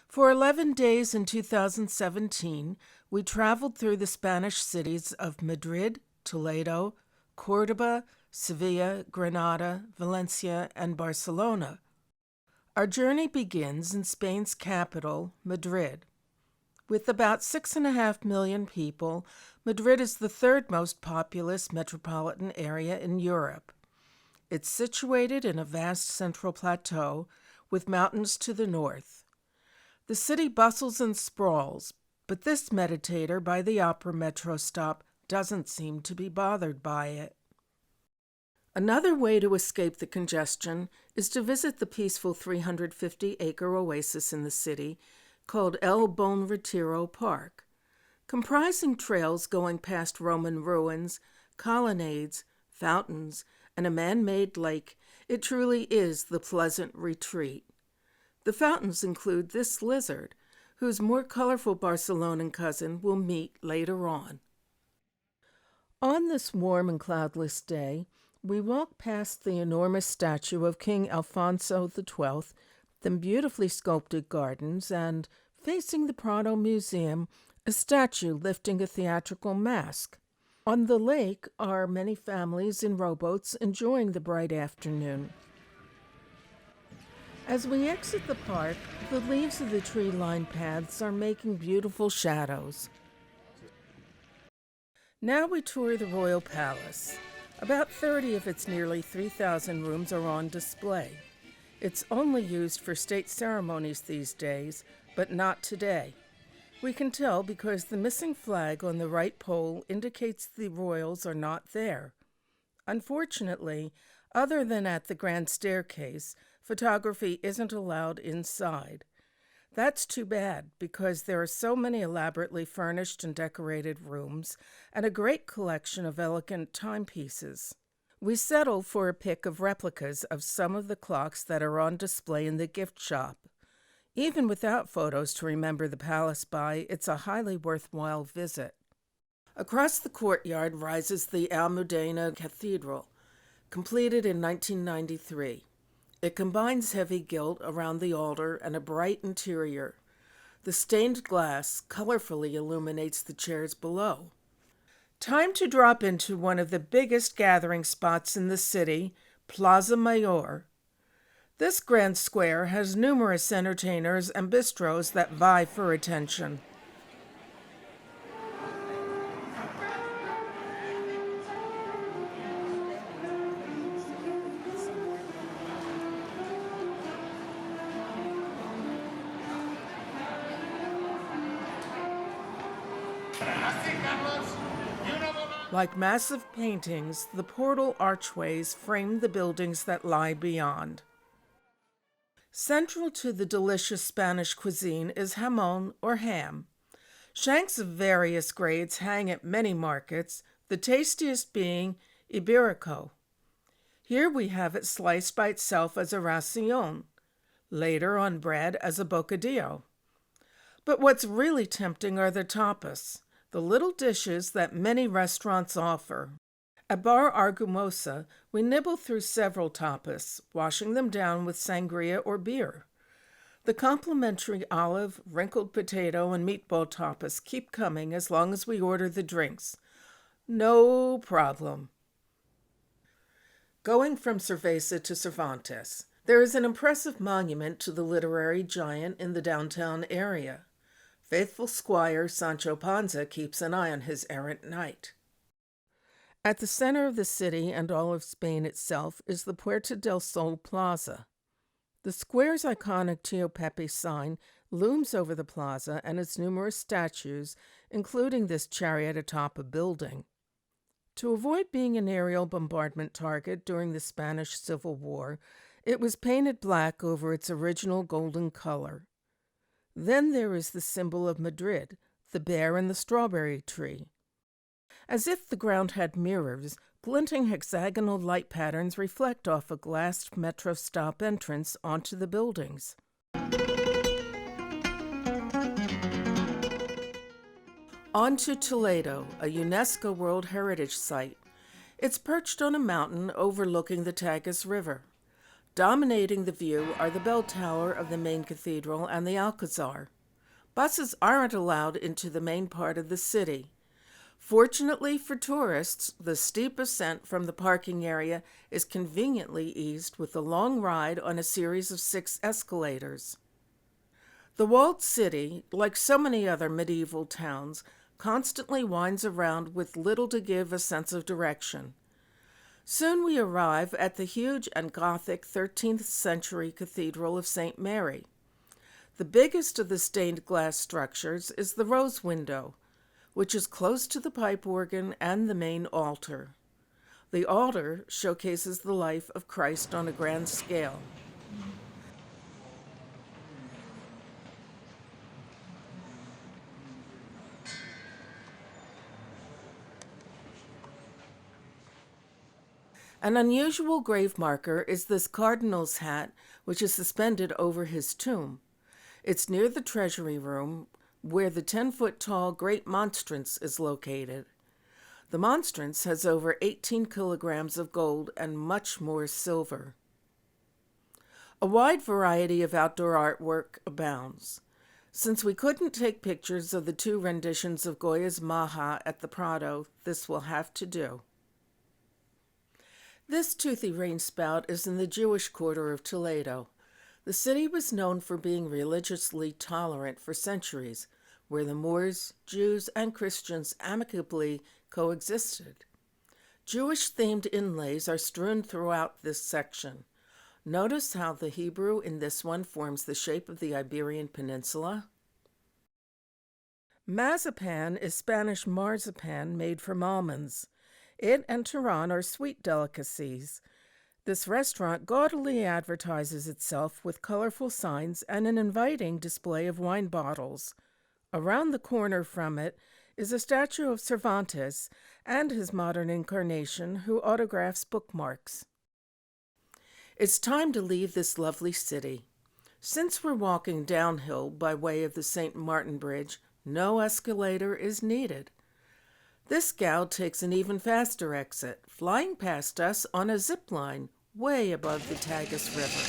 For 11 days in 2017, we traveled through the Spanish cities of Madrid, Toledo, Cordoba, Sevilla, Granada, Valencia, and Barcelona. Our journey begins in Spain's capital, Madrid. With about 6.5 million people, Madrid is the third most populous metropolitan area in Europe. It's situated in a vast central plateau with mountains to the north. The city bustles and sprawls, but this meditator by the opera metro stop doesn't seem to be bothered by it. Another way to escape the congestion is to visit the peaceful 350-acre oasis in the city called El Bon Retiro Park. Comprising trails going past Roman ruins, colonnades, fountains, and a man-made lake, it truly is the pleasant retreat. The fountains include this lizard, whose more colorful Barcelonan cousin we'll meet later on. On this warm and cloudless day, we walk past the enormous statue of King Alfonso XII, the beautifully sculpted gardens, and, facing the Prado Museum, a statue lifting a theatrical mask. On the lake are many families in rowboats enjoying the bright afternoon. As we exit the park, the leaves of the tree-lined paths are making beautiful shadows. Now we tour the Royal Palace. About 30 of its nearly 3,000 rooms are on display. It's only used for state ceremonies these days, but not today. We can tell because the missing flag on the right pole indicates the royals are not there. Unfortunately, other than at the grand staircase, photography isn't allowed inside. That's too bad because there are so many elaborately furnished and decorated rooms and a great collection of elegant timepieces. We settle for a pic of replicas of some of the clocks that are on display in the gift shop. Even without photos to remember the palace by, it's a highly worthwhile visit. Across the courtyard rises the Almudena Cathedral, completed in 1993. It combines heavy gilt around the altar and a bright interior. The stained glass colorfully illuminates the chairs below. Time to drop into one of the biggest gathering spots in the city, Plaza Mayor. This grand square has numerous entertainers and bistros that vie for attention. Like massive paintings, the portal archways frame the buildings that lie beyond. Central to the delicious Spanish cuisine is jamón or ham. Shanks of various grades hang at many markets, the tastiest being Iberico. Here we have it sliced by itself as a ración, later on bread as a bocadillo. But what's really tempting are the tapas, the little dishes that many restaurants offer. At Bar Argumosa, we nibble through several tapas, washing them down with sangria or beer. The complimentary olive, wrinkled potato, and meatball tapas keep coming as long as we order the drinks. No problem. Going from Cerveza to Cervantes, there is an impressive monument to the literary giant in the downtown area. Faithful squire Sancho Panza keeps an eye on his errant knight. At the center of the city and all of Spain itself is the Puerta del Sol Plaza. The square's iconic Tío Pepe sign looms over the plaza and its numerous statues, including this chariot atop a building. To avoid being an aerial bombardment target during the Spanish Civil War, it was painted black over its original golden color. Then there is the symbol of Madrid, the bear and the strawberry tree. As if the ground had mirrors, glinting hexagonal light patterns reflect off a glassed metro stop entrance onto the buildings. On to Toledo, a UNESCO World Heritage Site. It's perched on a mountain overlooking the Tagus River. Dominating the view are the bell tower of the main cathedral and the Alcazar. Buses aren't allowed into the main part of the city. Fortunately for tourists, the steep ascent from the parking area is conveniently eased with a long ride on a series of 6 escalators. The walled city, like so many other medieval towns, constantly winds around with little to give a sense of direction. Soon we arrive at the huge and Gothic 13th century Cathedral of St. Mary. The biggest of the stained glass structures is the rose window, which is close to the pipe organ and the main altar. The altar showcases the life of Christ on a grand scale. An unusual grave marker is this cardinal's hat, which is suspended over his tomb. It's near the treasury room, where the 10-foot-tall great monstrance is located. The monstrance has over 18 kilograms of gold and much more silver. A wide variety of outdoor artwork abounds. Since we couldn't take pictures of the 2 renditions of Goya's Maha at the Prado, this will have to do. This toothy rainspout is in the Jewish quarter of Toledo. The city was known for being religiously tolerant for centuries, where the Moors, Jews, and Christians amicably coexisted. Jewish-themed inlays are strewn throughout this section. Notice how the Hebrew in this one forms the shape of the Iberian Peninsula. Mazapan is Spanish marzipan made from almonds. It and Tehran are sweet delicacies. This restaurant gaudily advertises itself with colorful signs and an inviting display of wine bottles. Around the corner from it is a statue of Cervantes and his modern incarnation, who autographs bookmarks. It's time to leave this lovely city. Since we're walking downhill by way of the St. Martin Bridge, no escalator is needed. This gal takes an even faster exit, flying past us on a zip line way above the Tagus River.